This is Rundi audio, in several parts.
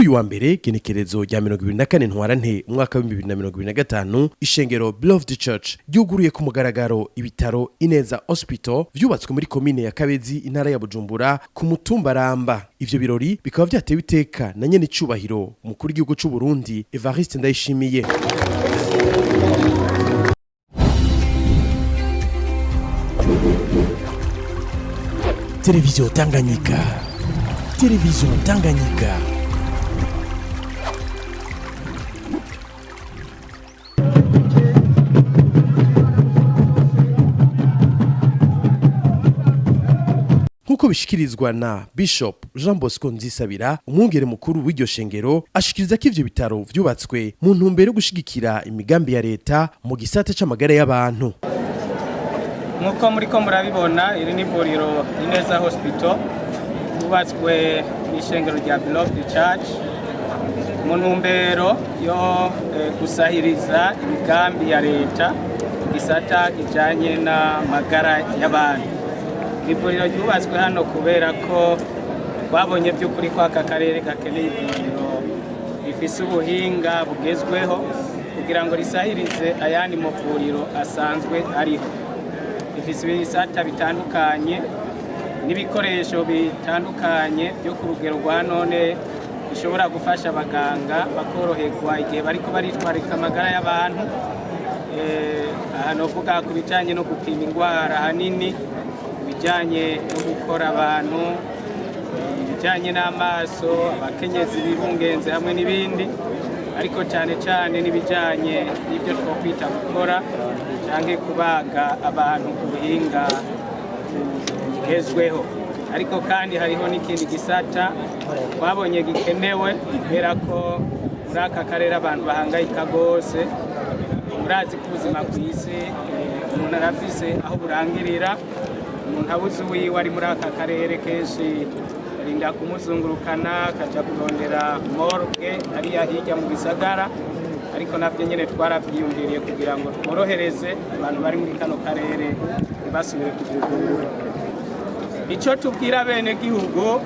uyu wa mbere genekerezo rya 24 ntwarante umwaka wa 2025 ishengero Beloved Church ryuguruye ku mugaragaro ibitaro Ineza Hospital vyubatswe muri komine ya Kabezi intara ya Bujumbura ku mutumba Ramba. Ivyo birori bikaba vyatewe iteka na nyene icubahiro umukuru w'igihugu c'u Burundi Evariste Ndayishimiye. Television Tanganyika. Television Tanganyika. Nkuko bishikirizwa na Bishop Jean Bosco Nzisabira umwungere mukuru w'iryo shengero, ashikiriza ko ivyo bitaro vyubatswe mu ntumbero yo gushigikira imigambi ya leta mu gisata c'amagara y'abantu. Nkuko muriko murabibona iri ni ivuriro Ineza Hospital yubatswe n'ishengero rya Beloved Church mu ntumbero yo gusahiriza imigambi ya leta mu gisata kijanye n'amagara y'abantu. Ivuriro ryubatswe hano kubera ko twabonye by'ukuri ko aka karere gakeneye ivuriro rifise ubuhinga bugezweho kugira ngo risahirize ayandi mavuriro asanzwe ariho. Rifise ibisata bitandukanye n'ibikoresho bitandukanye byo ku rugero rwa none bishobora gufasha abaganga bakoroherwa igihe bariko baritwarika amagara y'abantu. Hano vuga ku bijanye no gupima indwara hanini, bijanye no gukora abantu, bijanye n'amaso, abakenyezi bibungenze hamwe n'ibindi, ariko cyane cyane n'ibijanye n'ibyo twokwita gukora canke kubaga abantu ku buhinga bugezweho. Ariko kandi hariho n'ikindi gisata twabonye gikenewe kubera ko muri aka karere abantu bahangayika gose. Murazi ko ubuzima kw'isi umuntu arafise aho burangirira, umuntu abuze uwiwe ari muri aka karere kenshi arinda kumuzungurukana akaja kurondera morgue hariya hirya mu bisagara, ariko navyo nyene twaravyiyumviriye kugira ngo tworohereze abantu bari muri kano karere ntibasubire kuvugurura. Ico tubwira bene gihugu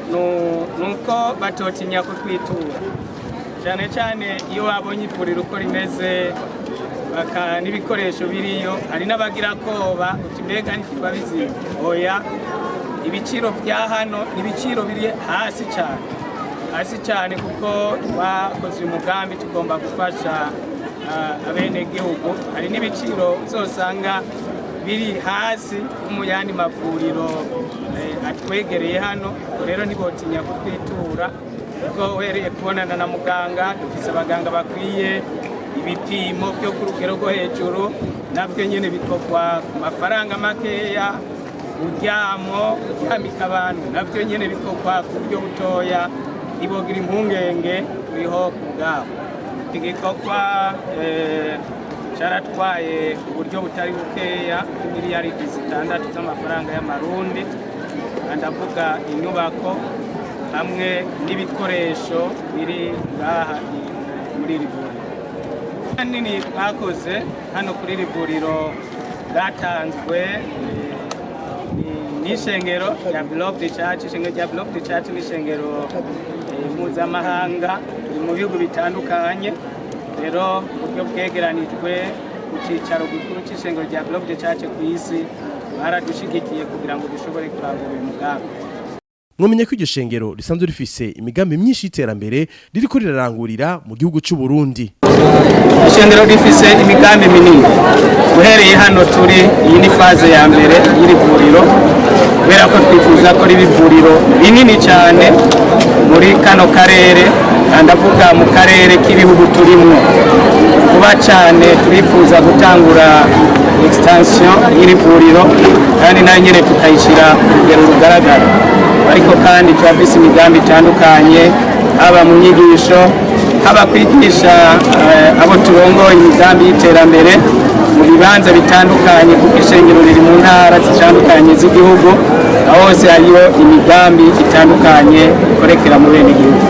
nuko batotinya kutwitura, cyane cyane iyo babonye ivuriro uko rimeze baka n'ibikoresho biriyo. Hari n'abagira koba uti mbega ntikiba bizimba. Oya, ibiciro vya hano ibiciro biri hasi cyane kuko twakoze umugambi tugomba gufasha abene gihugu. Hari n'ibiciro uzosanga biri hasi mu yandi mavuriro atwegereye hano. Rero ntibotinya kutwitura kuko uhereye kubonana na muganga, dufise abaganga bakwiye, ibipimo byo ku rugero rwo hejuru nabyo nyene bikorwa ku mafaranga makeya, uryamika abantu nabyo nyene bikorwa ku buryo butoya, ibogira impungenge turiho ku bwabo. Igikorwa caratwaye uburyo butari bukeya miliyaridi 6 z'amafaranga y'amarundi, ndavuga inyubako hamwe n'ibikoresho biri ngaha muri iri vuriro. Nini twakoze hano kuri iri vuriro bwatanzwe n'ishengero rya Beloved Church. Ishengero rya Beloved Church n'ishengero mpuzamahanga, turi mu bihugu bitandukanye. Rero uburyo bwegeranijwe ku cicaro gikuru c'ishengero rya Beloved Church ku isi baradushigikiye kugira ngo dushobore kurangura uyu mugambi. Mwamenye ko iryo shengero risanzwe rifise imigambi myinshi y'iterambere ririko rirarangurira mu gihugu c'u Burundi. Ishengero rifise imigambi minini. Uhereye hano turi, iyi ni faze ya mbere y'iri vuriro, kubera ko twifuza ko riba ivuriro rinini cyane muri kano karere, ndavuga mu karere k'ibihugu turimwo. Vuba cyane turifuza gutangura extension y'iri vuriro kandi nayo nyene tukayishira urugero rugaragara. Ariko kandi turafise imigambi itandukanye, haba mu nyigisho, haba kwigisha abo turongoye imigambi y'iterambere mu bibanza bitandukanye, kuko ishengero riri mu ntara zitandukanye z'igihugu, aho hose hariho imigambi itandukanye ikorekera mu bene igihugu.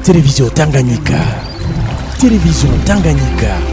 Télévision Tanganyika. Télévision Tanganyika.